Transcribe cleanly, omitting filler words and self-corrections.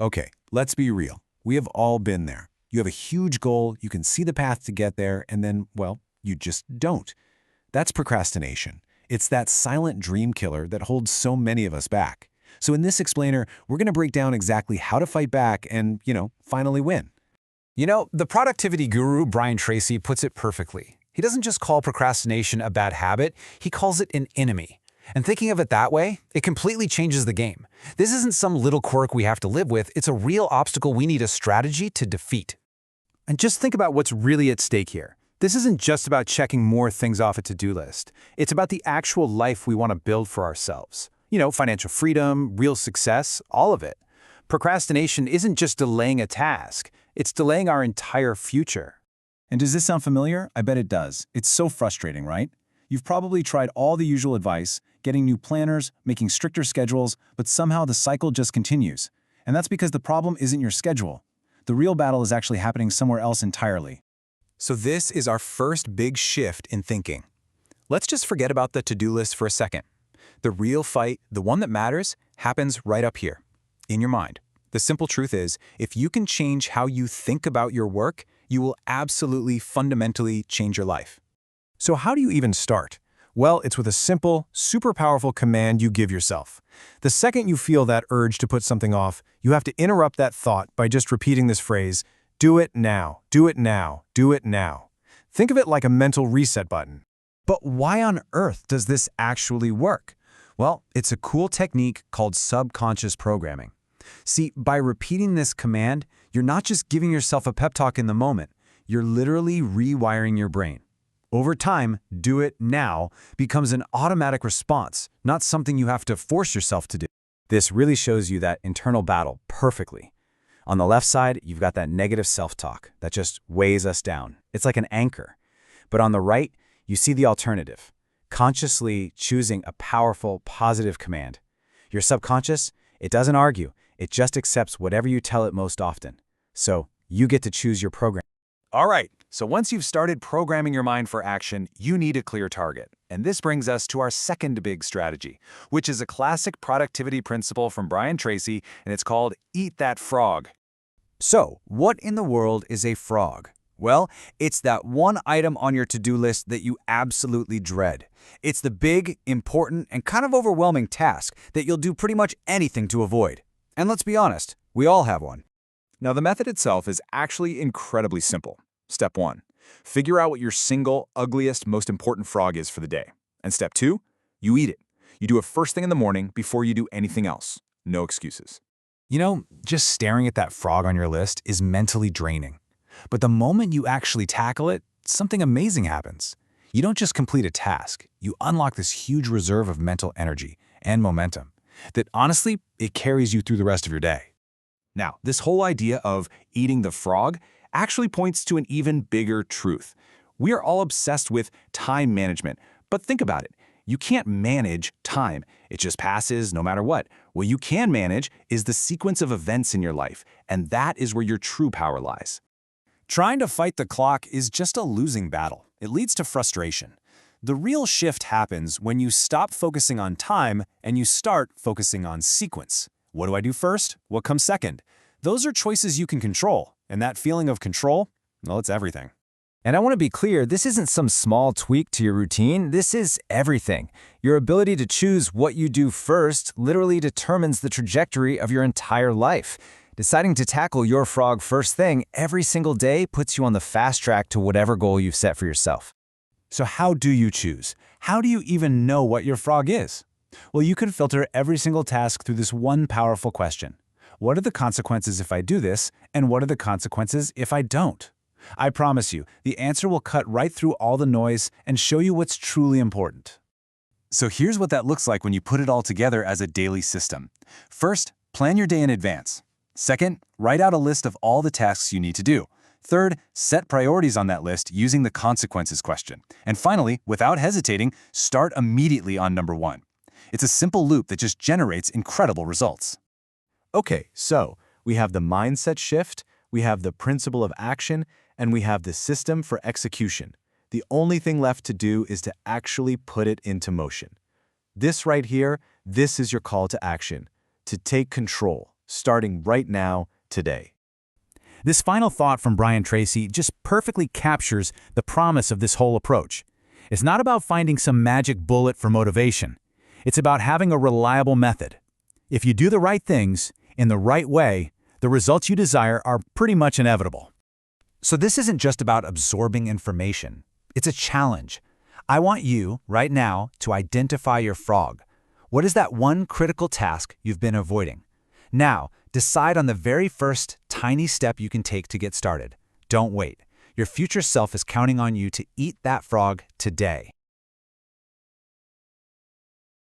Okay, let's be real. We have all been there. You have a huge goal, you can see the path to get there, and then, well, you just don't. That's procrastination. It's that silent dream killer that holds so many of us back. So in this explainer, we're going to break down exactly how to fight back and, finally win. The productivity guru Brian Tracy puts it perfectly. He doesn't just call procrastination a bad habit, he calls it an enemy. And thinking of it that way, it completely changes the game. This isn't some little quirk we have to live with, it's a real obstacle we need a strategy to defeat. And just think about what's really at stake here. This isn't just about checking more things off a to-do list. It's about the actual life we want to build for ourselves. Financial freedom, real success, all of it. Procrastination isn't just delaying a task. It's delaying our entire future. And does this sound familiar? I bet it does. It's so frustrating, right? You've probably tried all the usual advice, getting new planners, making stricter schedules, but somehow the cycle just continues. And that's because the problem isn't your schedule. The real battle is actually happening somewhere else entirely. So this is our first big shift in thinking. Let's just forget about the to-do list for a second. The real fight, the one that matters, happens right up here, in your mind. The simple truth is, if you can change how you think about your work, you will absolutely, fundamentally change your life. So how do you even start? Well, it's with a simple, super powerful command you give yourself. The second you feel that urge to put something off, you have to interrupt that thought by just repeating this phrase, do it now, do it now, do it now. Think of it like a mental reset button. But why on earth does this actually work? Well, it's a cool technique called subconscious programming. See, by repeating this command, you're not just giving yourself a pep talk in the moment, you're literally rewiring your brain. Over time, do it now becomes an automatic response, not something you have to force yourself to do. This really shows you that internal battle perfectly. On the left side, you've got that negative self-talk that just weighs us down. It's like an anchor. But on the right, you see the alternative, consciously choosing a powerful, positive command. Your subconscious, it doesn't argue. It just accepts whatever you tell it most often. So you get to choose your program. All right, so once you've started programming your mind for action, you need a clear target. And this brings us to our second big strategy, which is a classic productivity principle from Brian Tracy, and it's called Eat That Frog. So, what in the world is a frog? Well, it's that one item on your to-do list that you absolutely dread. It's the big, important, and kind of overwhelming task that you'll do pretty much anything to avoid. And let's be honest, we all have one. Now, the method itself is actually incredibly simple. Step 1. Figure out what your single, ugliest, most important frog is for the day. And step 2. You eat it. You do it first thing in the morning before you do anything else. No excuses. Just staring at that frog on your list is mentally draining. But the moment you actually tackle it, something amazing happens. You don't just complete a task, you unlock this huge reserve of mental energy and momentum that honestly, it carries you through the rest of your day. Now, this whole idea of eating the frog actually points to an even bigger truth. We are all obsessed with time management, but think about it. You can't manage time. It just passes no matter what. What you can manage is the sequence of events in your life, and that is where your true power lies. Trying to fight the clock is just a losing battle. It leads to frustration. The real shift happens when you stop focusing on time and you start focusing on sequence. What do I do first? What comes second? Those are choices you can control, and that feeling of control, well, it's everything. And I want to be clear, this isn't some small tweak to your routine, this is everything. Your ability to choose what you do first literally determines the trajectory of your entire life. Deciding to tackle your frog first thing every single day puts you on the fast track to whatever goal you've set for yourself. So how do you choose? How do you even know what your frog is? Well, you can filter every single task through this one powerful question. What are the consequences if I do this, and what are the consequences if I don't? I promise you, the answer will cut right through all the noise and show you what's truly important. So here's what that looks like when you put it all together as a daily system. First, plan your day in advance. Second, write out a list of all the tasks you need to do. Third, set priorities on that list using the consequences question. And finally, without hesitating, start immediately on number 1. It's a simple loop that just generates incredible results. Okay, so we have the mindset shift, we have the principle of action, and we have the system for execution. The only thing left to do is to actually put it into motion. This right here, this is your call to action, to take control, starting right now, today. This final thought from Brian Tracy just perfectly captures the promise of this whole approach. It's not about finding some magic bullet for motivation. It's about having a reliable method. If you do the right things, in the right way, the results you desire are pretty much inevitable. So this isn't just about absorbing information. It's a challenge. I want you, right now, to identify your frog. What is that one critical task you've been avoiding? Now, decide on the very first tiny step you can take to get started. Don't wait. Your future self is counting on you to eat that frog today.